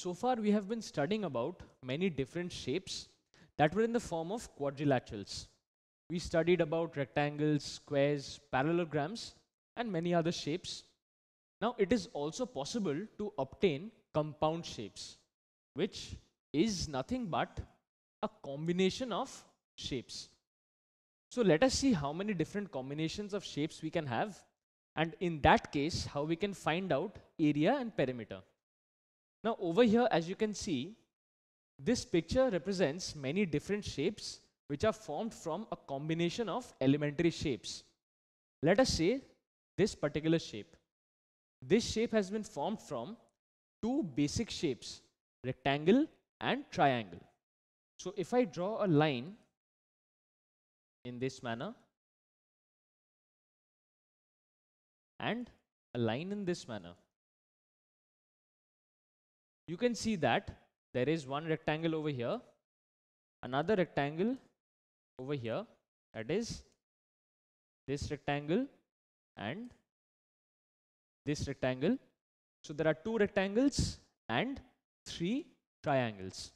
So far we have been studying about many different shapes that were in the form of quadrilaterals. We studied about rectangles, squares, parallelograms, and many other shapes. Now it is also possible to obtain compound shapes, which is nothing but a combination of shapes. So let us see how many different combinations of shapes we can have, and in that case how we can find out area and perimeter. Now over here, as you can see, this picture represents many different shapes which are formed from a combination of elementary shapes. Let us say this particular shape. This shape has been formed from two basic shapes, rectangle and triangle. So if I draw a line in this manner and a line in this manner, you can see that there is one rectangle over here, another rectangle over here, that is this rectangle and this rectangle. So there are two rectangles and three triangles.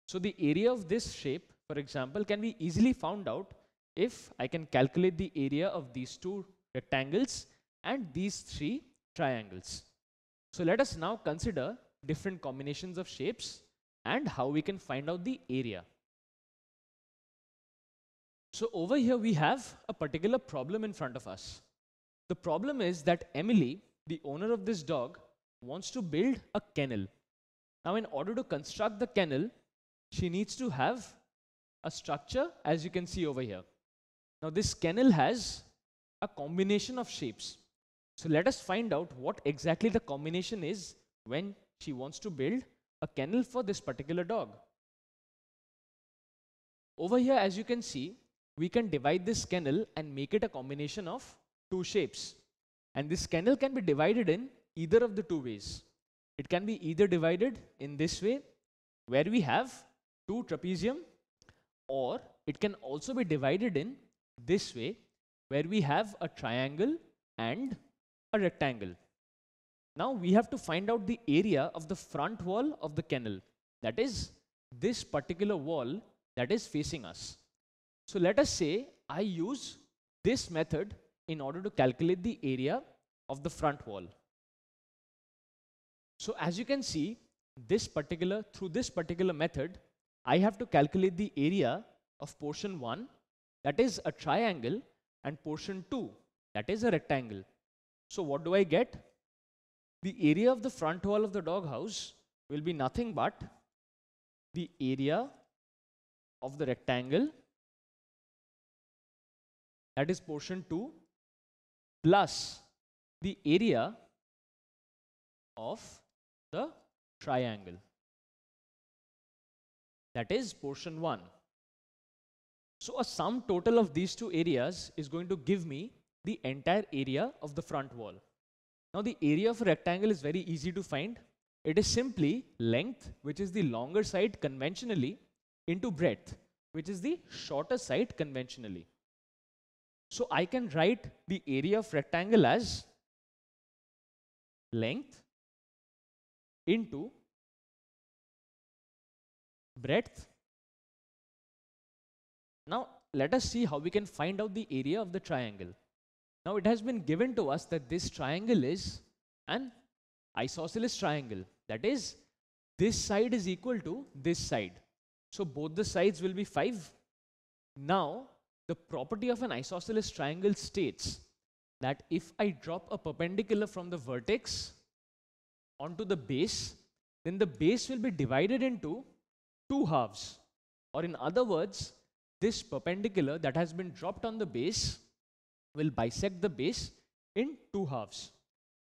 So the area of this shape, for example, can be easily found out if I can calculate the area of these two rectangles and these three triangles. So let us now consider different combinations of shapes and how we can find out the area. So over here we have a particular problem in front of us. The problem is that Emily, the owner of this dog, wants to build a kennel. Now in order to construct the kennel, she needs to have a structure, as you can see over here. Now this kennel has a combination of shapes. So let us find out what exactly the combination is when she wants to build a kennel for this particular dog. Over here, as you can see, we can divide this kennel and make it a combination of two shapes. And this kennel can be divided in either of the two ways. It can be either divided in this way, where we have two trapezium, or it can also be divided in this way, where we have a triangle and a rectangle. Now we have to find out the area of the front wall of the kennel, that is this particular wall that is facing us. So let us say I use this method in order to calculate the area of the front wall. So as you can see, through this particular method, I have to calculate the area of portion 1, that is a triangle, and portion 2, that is a rectangle. So what do I get? The area of the front wall of the doghouse will be nothing but the area of the rectangle, that is portion 2, plus the area of the triangle, that is portion 1. So a sum total of these two areas is going to give me the entire area of the front wall. Now the area of a rectangle is very easy to find. It is simply length, which is the longer side conventionally, into breadth, which is the shorter side conventionally. So I can write the area of rectangle as length into breadth. Now let us see how we can find out the area of the triangle. Now it has been given to us that this triangle is an isosceles triangle. That is, this side is equal to this side. So both the sides will be 5. Now the property of an isosceles triangle states that if I drop a perpendicular from the vertex onto the base, then the base will be divided into two halves. Or in other words, this perpendicular that has been dropped on the base will bisect the base in two halves.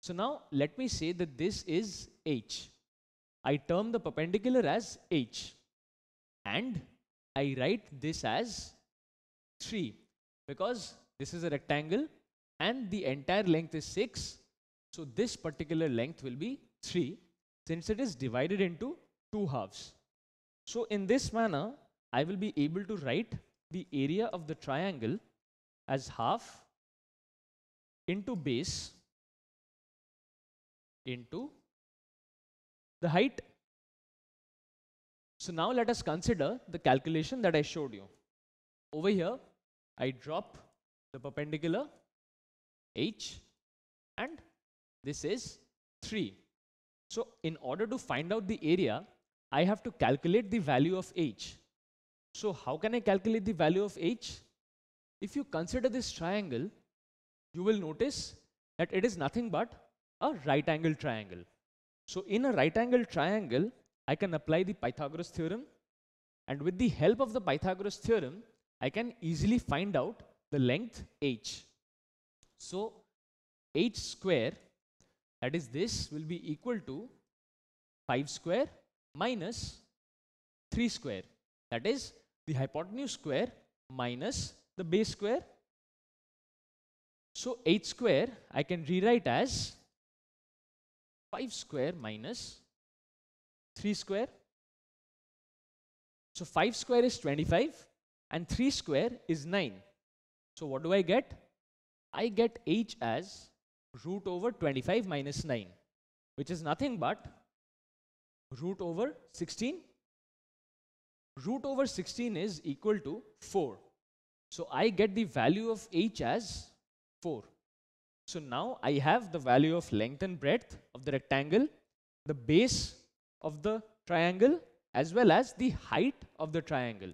So now let me say that this is h. I term the perpendicular as h, and I write this as 3, because this is a rectangle and the entire length is 6. So this particular length will be 3, since it is divided into two halves. So in this manner, I will be able to write the area of the triangle as half into base into the height. So now let us consider the calculation that I showed you. Over here, I drop the perpendicular h, and this is 3. So in order to find out the area, I have to calculate the value of h. So how can I calculate the value of h? If you consider this triangle, you will notice that it is nothing but a right angle triangle. So in a right angle triangle, I can apply the Pythagoras theorem, and with the help of the Pythagoras theorem, I can easily find out the length h. So h square, that is this, will be equal to 5 square minus 3 square. That is the hypotenuse square minus the base square. So h square I can rewrite as 5 square minus 3 square. So 5 square is 25 and 3 square is 9. So what do I get? I get h as root over 25 minus 9, which is nothing but root over 16. Root over 16 is equal to 4. So I get the value of h as 4. So now I have the value of length and breadth of the rectangle, the base of the triangle, as well as the height of the triangle.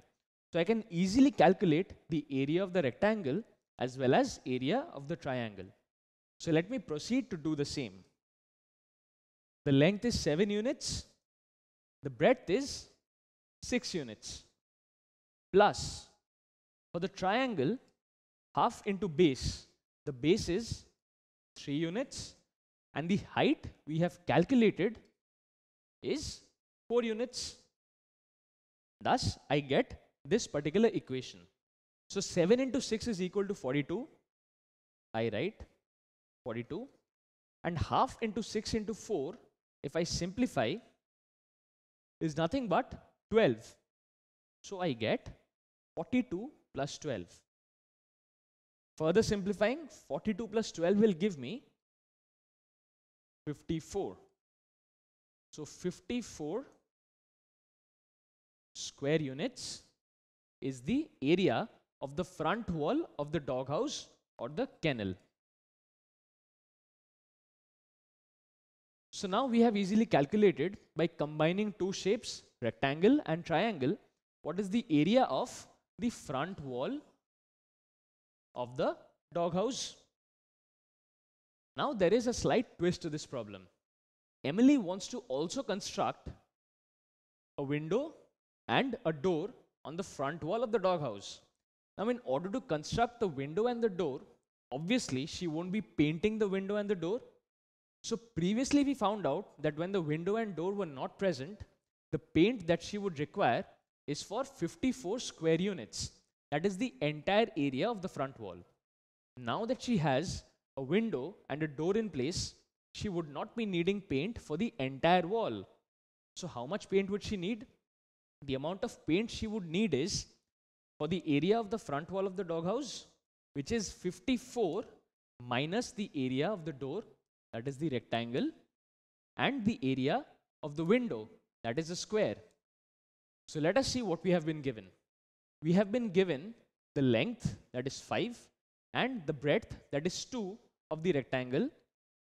So I can easily calculate the area of the rectangle as well as area of the triangle. So let me proceed to do the same. The length is 7 units, the breadth is 6 units, plus for the triangle, half into base. The base is 3 units, and the height we have calculated is 4 units. Thus, I get this particular equation. So 7 into 6 is equal to 42. I write 42. And half into 6 into 4, if I simplify, is nothing but 12. So I get 42 plus 12. Further simplifying, 42 plus 12 will give me 54. So 54 square units is the area of the front wall of the doghouse or the kennel. So now we have easily calculated by combining two shapes, rectangle and triangle, what is the area of the front wall of the doghouse. Now there is a slight twist to this problem. Emily wants to also construct a window and a door on the front wall of the doghouse. Now in order to construct the window and the door, obviously she won't be painting the window and the door. So previously we found out that when the window and door were not present, the paint that she would require is for 54 square units. That is the entire area of the front wall. Now that she has a window and a door in place, she would not be needing paint for the entire wall. So how much paint would she need? The amount of paint she would need is for the area of the front wall of the doghouse, which is 54 minus the area of the door, that is the rectangle, and the area of the window, that is a square. So let us see what we have been given. We have been given the length, that is 5, and the breadth, that is 2 of the rectangle.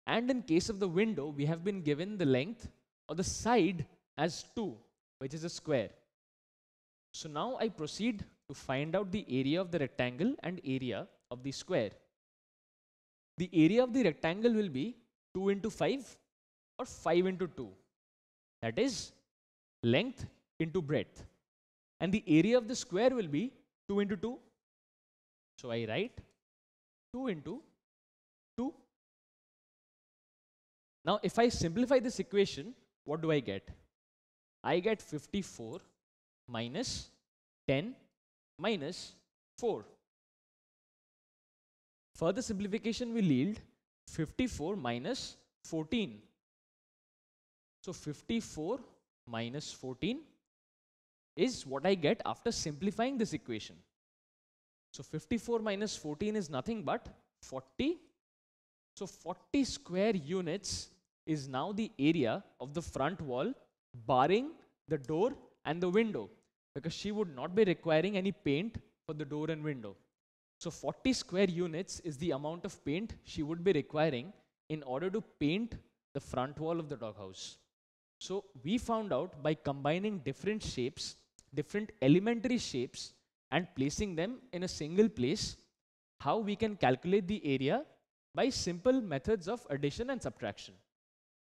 And in case of the window, we have been given the length or the side as 2, which is a square. So now I proceed to find out the area of the rectangle and area of the square. The area of the rectangle will be 2 into 5 or 5 into 2. That is length into breadth. And the area of the square will be 2 into 2. So I write 2 into 2. Now if I simplify this equation, what do I get? I get 54 minus 10 minus 4. Further simplification will yield 54 minus 14. So 54 minus 14 is what I get after simplifying this equation. So 54 minus 14 is nothing but 40. So 40 square units is now the area of the front wall, barring the door and the window, because she would not be requiring any paint for the door and window. So 40 square units is the amount of paint she would be requiring in order to paint the front wall of the doghouse. So we found out by combining different shapes, different elementary shapes, and placing them in a single place, how we can calculate the area by simple methods of addition and subtraction.